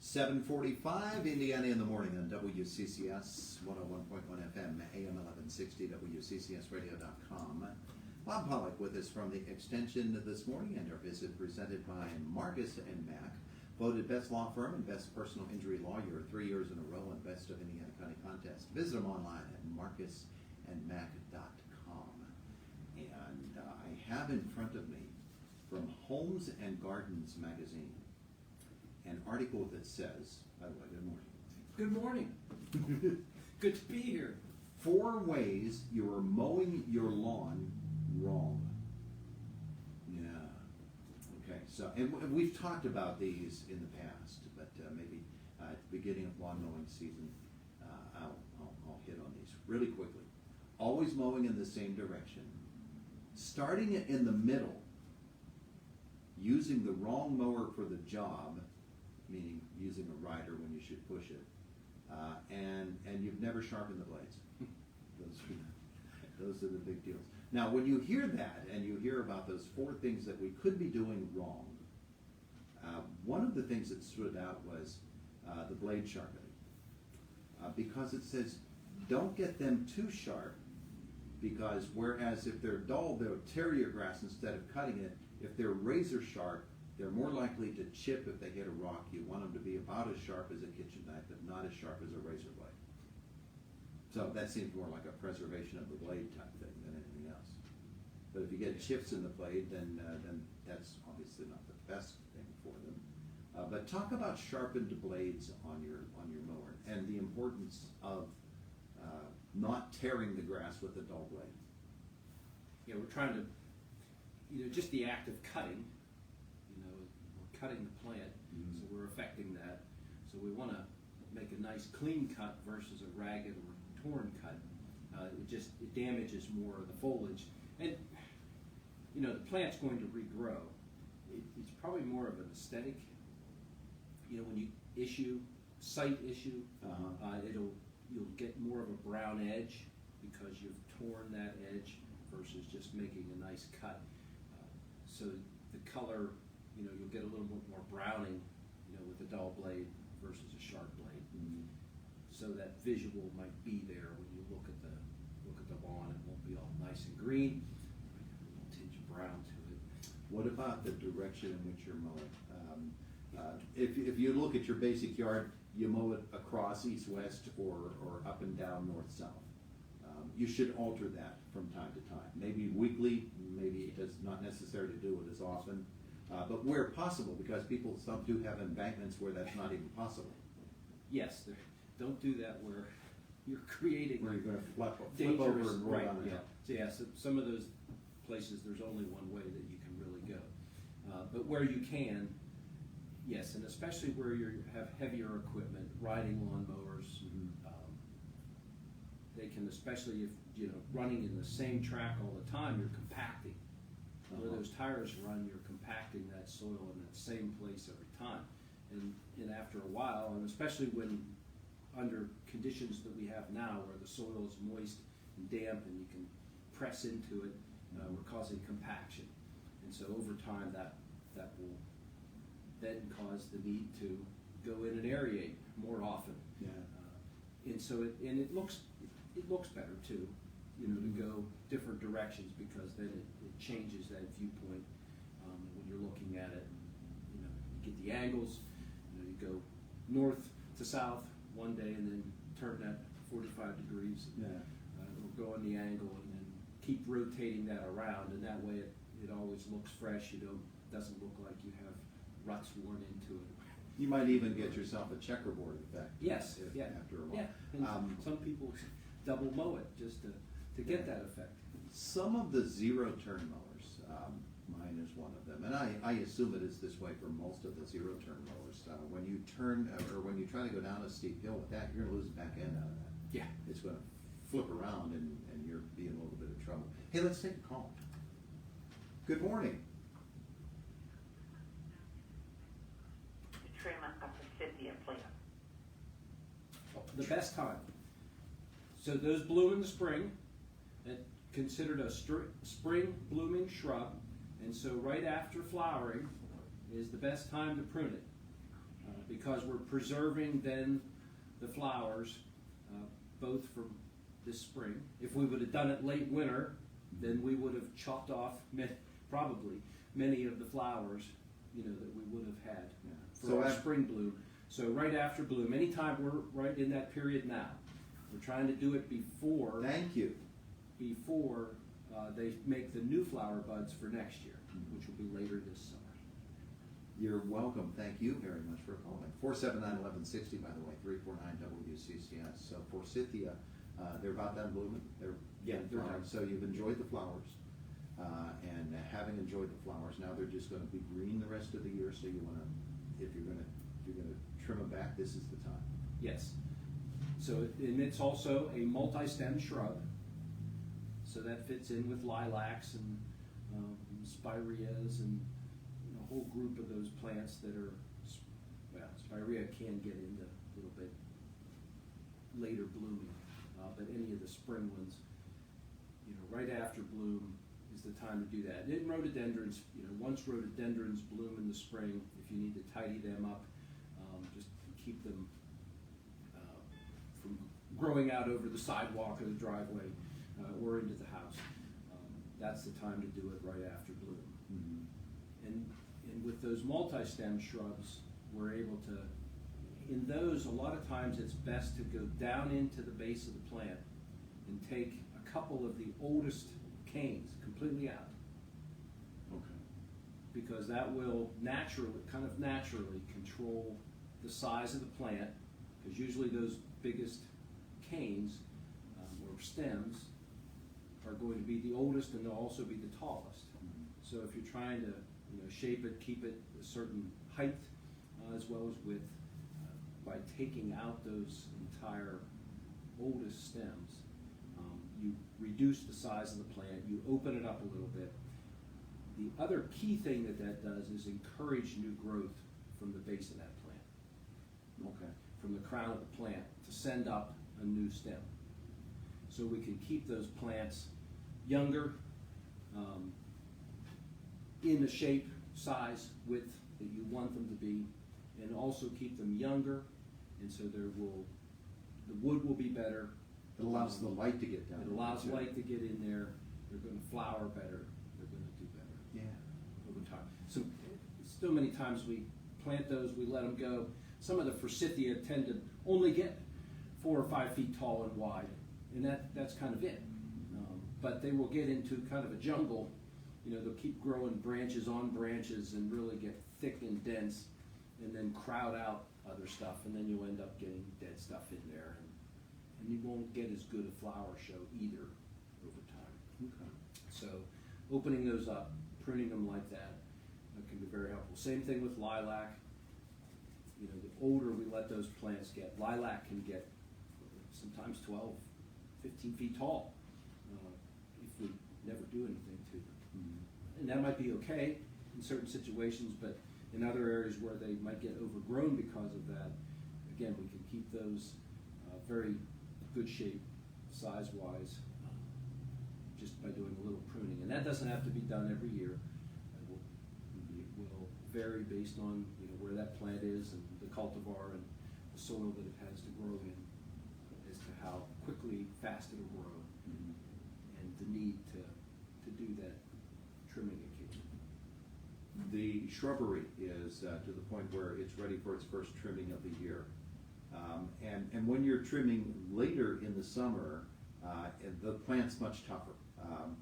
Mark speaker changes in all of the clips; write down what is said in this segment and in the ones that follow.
Speaker 1: 7:45 Indiana in the morning on WCCS 101.1 FM, AM 1160, WCCSradio.com. Bob Pollock with us from the Extension this morning, and our visit presented by Marcus and Mack, voted best law firm and best personal injury lawyer 3 years in a row and best of Indiana County contest. Visit them online at marcusandmack.com. And I have in front of me from Homes and Gardens magazine an article that says, by the way, good morning.
Speaker 2: Good morning. Good to be here.
Speaker 1: 4 ways you are mowing your lawn wrong. Yeah. Okay. So, and we've talked about these in the past, but maybe at the beginning of lawn mowing season, I'll hit on these really quickly. Always mowing in the same direction. Starting it in the middle. Using the wrong mower for the job, meaning using a rider when you should push it, and you've never sharpened the blades. Those are the big deals. Now, when you hear that and you hear about those 4 things that we could be doing wrong, one of the things that stood out was the blade sharpening, because it says don't get them too sharp, because whereas if they're dull, they'll tear your grass instead of cutting it. If they're razor sharp, they're more likely to chip if they hit a rock. You want them to be about as sharp as a kitchen knife, but not as sharp as a razor blade. So that seems more like a preservation of the blade type thing than anything else. But if you get chips in the blade, then that's obviously not the best thing for them. But talk about sharpened blades on your mower and the importance of not tearing the grass with a dull blade.
Speaker 2: Yeah, we're trying to, just the act of cutting. We're cutting the plant, so we're affecting that. So we want to make a nice clean cut versus a ragged or torn cut. It damages more of the foliage, and the plant's going to regrow. It's probably more of an aesthetic. When you site issue, you'll get more of a brown edge because you've torn that edge versus just making a nice cut. So the color, you'll get a little bit more browning, with a dull blade versus a sharp blade. Mm-hmm. So that visual might be there when you look at the lawn. It won't be all nice and green. A little tinge of brown to it.
Speaker 1: What about the direction in which you're mowing? If you look at your basic yard, you mow it across east-west or up and down north-south. You should alter that from time to time. Maybe weekly, maybe it is not necessary to do it as often. But where possible, because some do have embankments where that's not even possible.
Speaker 2: Yes, don't do that where you're creating
Speaker 1: where you're going to flip over and roll
Speaker 2: right,
Speaker 1: down the hill.
Speaker 2: So some of those places there's only one way that you can really go. But where you can, yes, and especially where you have heavier equipment, riding lawnmowers, they can, especially if running in the same track all the time, you're compacting. Where those tires run, you're compacting that soil in that same place every time. And after a while, and especially when under conditions that we have now where the soil is moist and damp and you can press into it, we're causing compaction. And so over time that will then cause the need to go in and aerate more often. Yeah. And so it looks better too, to go different directions, because then it changes that viewpoint when you're looking at it. You get the angles. You go north to south one day and then turn that 45 degrees. Yeah. Or go on the angle and then keep rotating that around, and that way it always looks fresh. Doesn't look like you have ruts worn into it.
Speaker 1: You might even get yourself a checkerboard effect.
Speaker 2: Yes.
Speaker 1: After a while.
Speaker 2: Yeah. And some people double mow it just to get that effect.
Speaker 1: Some of the zero-turn mowers, mine is one of them, and I assume it is this way for most of the zero-turn mowers. When you turn, or when you try to go down a steep hill with that, you're going to lose the back end out of that.
Speaker 2: Yeah.
Speaker 1: It's going to flip around and you're be in a little bit of trouble. Hey, let's take a call. Good morning.
Speaker 3: To trim up the Cynthia plant.
Speaker 2: The best time. So those bloom in the spring. That's considered a spring blooming shrub, and so right after flowering is the best time to prune it, because we're preserving then the flowers, both from this spring. If we would have done it late winter, then we would have chopped off probably many of the flowers, that we would have had for
Speaker 1: So
Speaker 2: our spring bloom. So right after bloom, anytime we're right in that period now, we're trying to do it before
Speaker 1: Thank you.
Speaker 2: they make the new flower buds for next year, which will be later this summer.
Speaker 1: You're welcome. Thank you very much for calling. 479-1160, by the way, 349-WCCS. So forsythia, they're about done blooming. They're
Speaker 2: done.
Speaker 1: So you've enjoyed the flowers. And having enjoyed the flowers, now they're just going to be green the rest of the year. So you want to, if you're going to trim them back, this is the time.
Speaker 2: Yes. So, and it's also a multi-stem shrub. So that fits in with lilacs and spireas and a whole group of those plants that are, spirea can get into a little bit later blooming, but any of the spring ones, right after bloom is the time to do that. And rhododendrons, once rhododendrons bloom in the spring, if you need to tidy them up, just keep them from growing out over the sidewalk or the driveway or into the house. That's the time to do it right after bloom.
Speaker 1: Mm-hmm.
Speaker 2: And with those multi-stem shrubs, we're able to, in those, a lot of times it's best to go down into the base of the plant and take a couple of the oldest canes completely out.
Speaker 1: Okay.
Speaker 2: Because that will naturally control the size of the plant, because usually those biggest canes or stems are going to be the oldest, and they'll also be the tallest.
Speaker 1: Mm-hmm.
Speaker 2: So if you're trying to shape it, keep it a certain height as well as width, by taking out those entire oldest stems, you reduce the size of the plant, you open it up a little bit. The other key thing that does is encourage new growth from the base of that plant.
Speaker 1: Okay.
Speaker 2: From the crown of the plant to send up a new stem. So we can keep those plants younger, in the shape, size, width that you want them to be, and also keep them younger, and so the wood will be better.
Speaker 1: It allows the light to get down.
Speaker 2: It allows light to get in there. They're going to flower better. They're going to do better.
Speaker 1: Yeah.
Speaker 2: Over time. So still many times we plant those, we let them go. Some of the forsythia tend to only get 4 or 5 feet tall and wide, and that's kind of it. But they will get into kind of a jungle. They'll keep growing branches on branches and really get thick and dense, and then crowd out other stuff, and then you'll end up getting dead stuff in there, and you won't get as good a flower show either over time.
Speaker 1: Okay.
Speaker 2: So opening those up, pruning them like that can be very helpful. Same thing with lilac. The older we let those plants get, lilac can get sometimes 12, 15 feet tall if we never do anything to them.
Speaker 1: Mm-hmm.
Speaker 2: And that might be okay in certain situations, but in other areas where they might get overgrown because of that, again, we can keep those very good shape, size-wise, just by doing a little pruning. And that doesn't have to be done every year. It will vary based on where that plant is and the cultivar and the soil that it has to grow in as to how quickly, fast it'll grow, and the need to do that trimming occasionally.
Speaker 1: The shrubbery is to the point where it's ready for its first trimming of the year. And when you're trimming later in the summer, the plant's much tougher.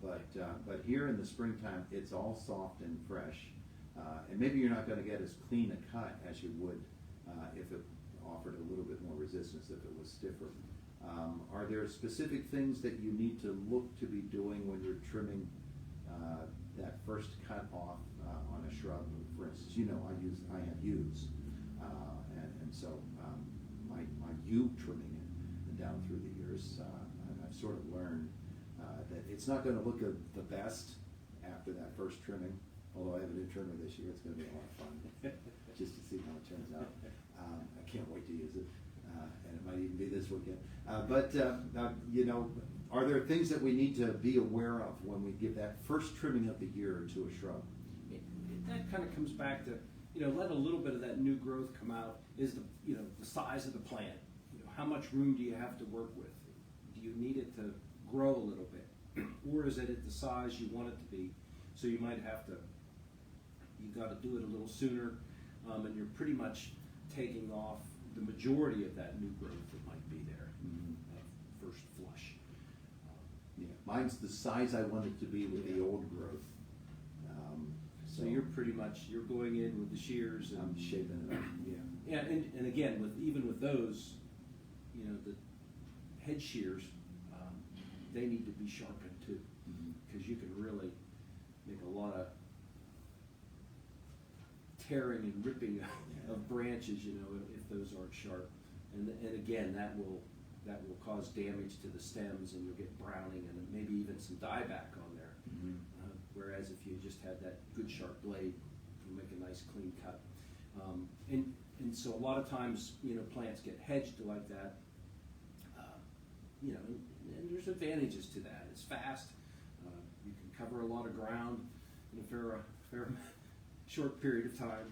Speaker 1: But here in the springtime, it's all soft and fresh. And maybe you're not going to get as clean a cut as you would if it offered a little bit more resistance, if it was stiffer. Are there specific things that you need to look to be doing when you're trimming that first cut off on a shrub? For instance, I have yews, and so my yew trimming it down through the years, I've sort of learned that it's not going to look the best after that first trimming. Although I have a new trimmer this year, it's going to be a lot of fun just to see how it turns out. I can't wait to use it, and it might even be this weekend. Are there things that we need to be aware of when we give that first trimming of the year to a shrub?
Speaker 2: That kind of comes back to let a little bit of that new growth come out. Is the size of the plant? How much room do you have to work with? Do you need it to grow a little bit, or is it at the size you want it to be? So you might have to. You got to do it a little sooner, and you're pretty much taking off the majority of that new growth that might be there first flush.
Speaker 1: Yeah, mine's the size I want it to be with the old growth.
Speaker 2: So you're pretty much going in with the shears and
Speaker 1: I'm shaping it up.
Speaker 2: Yeah, and again even with those, the head shears, they need to be sharpened too, because you can really make a lot of tearing and ripping of branches, if those aren't sharp, and again that will cause damage to the stems, and you'll get browning and maybe even some dieback on there. Whereas if you just had that good sharp blade, it'll make a nice clean cut. And so a lot of times, plants get hedged like that. And there's advantages to that. It's fast. You can cover a lot of ground in a fair short period of time.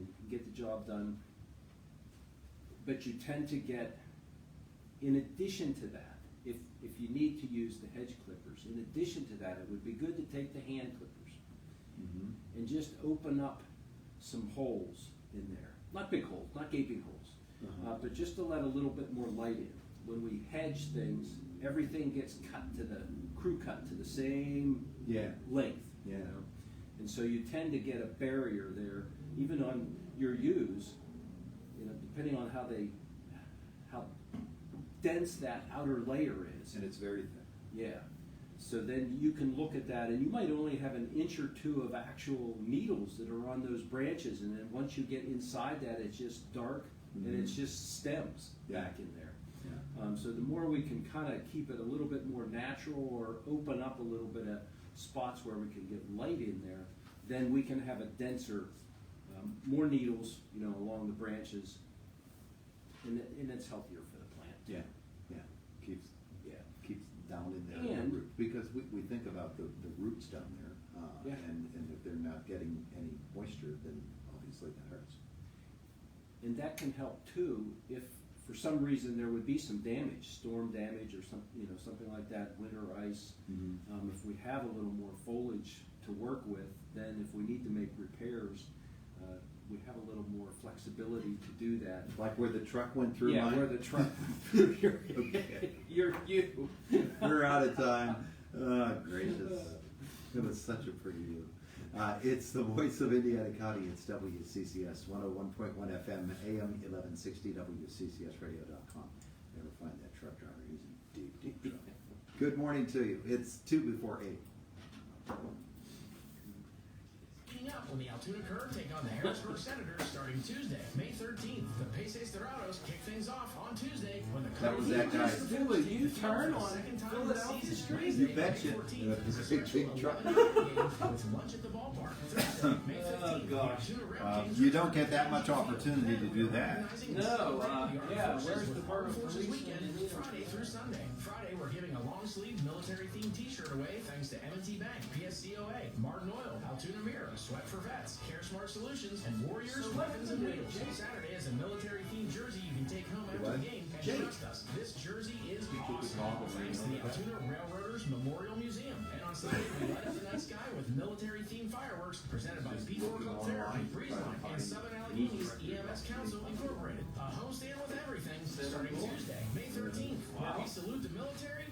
Speaker 2: You can get the job done. But you tend to get, in addition to that, if you need to use the hedge clippers, in addition to that, it would be good to take the hand clippers and just open up some holes in there. Not big holes, not gaping holes, but just to let a little bit more light in. When we hedge things, everything gets crew cut to the same length.
Speaker 1: Yeah.
Speaker 2: And so you tend to get a barrier there, even on your ewes, depending on how dense that outer layer is.
Speaker 1: And it's very thin.
Speaker 2: Yeah. So then you can look at that, and you might only have an inch or two of actual needles that are on those branches, and then once you get inside that, it's just dark, and it's just stems back in there.
Speaker 1: Yeah.
Speaker 2: So the more we can kind of keep it a little bit more natural, or open up a little bit of spots where we can get light in there, then we can have a denser, more needles, along the branches, and it's healthier for the plant.
Speaker 1: Yeah. Keeps down in there in
Speaker 2: And-
Speaker 1: the root, because we think about the roots down there, and if they're not getting any moisture, then obviously that hurts.
Speaker 2: And that can help too if for some reason there would be some damage, storm damage or something like that, winter ice. If we have a little more foliage to work with, then if we need to make repairs, we have a little more flexibility to do that.
Speaker 1: Like where the truck went through mine?
Speaker 2: Where the truck you.
Speaker 1: We're out of time. Oh, gracious. It was such a pretty view. It's the voice of Indiana County. It's WCCS 101.1 FM, AM 1160, WCCSradio.com. Never find that truck driver. He's a deep truck. Good morning to you. It's 8:02.
Speaker 4: Heating up when the Altoona Curve take on the Harrisburg Senators starting Tuesday, May 13th. The Peces Dorados kick things off on Tuesday when the
Speaker 1: That was that guy.
Speaker 2: Do a U-turn on Philadelphia Street.
Speaker 1: You betcha. It's a big truck.
Speaker 4: With lunch at the ballpark. Thursday, May 15th.
Speaker 2: Gosh.
Speaker 5: You don't get that much opportunity to do that.
Speaker 2: No, where's the part of
Speaker 4: Forces
Speaker 2: police?
Speaker 4: weekend, Friday through Sunday. Friday, we're giving a long-sleeve military-themed T-shirt away thanks to M&T Bank, PSCOA, Martin Oil, Altoona Mirror, Sweat for Vets, Care Smart Solutions, and Warriors Weapons and Wheels. Saturday is a military-themed jersey you can take home after the game. And trust us, this jersey is awesome. Thanks to the Altoona Railroaders Memorial Museum. And on Sunday, we light up the night sky with military-themed fireworks presented by P4 Club Therapy, Breezeline, and Southern Alleghenies EMS Council Incorporated. A homestand with everything starting Tuesday, May 13th, where we salute the military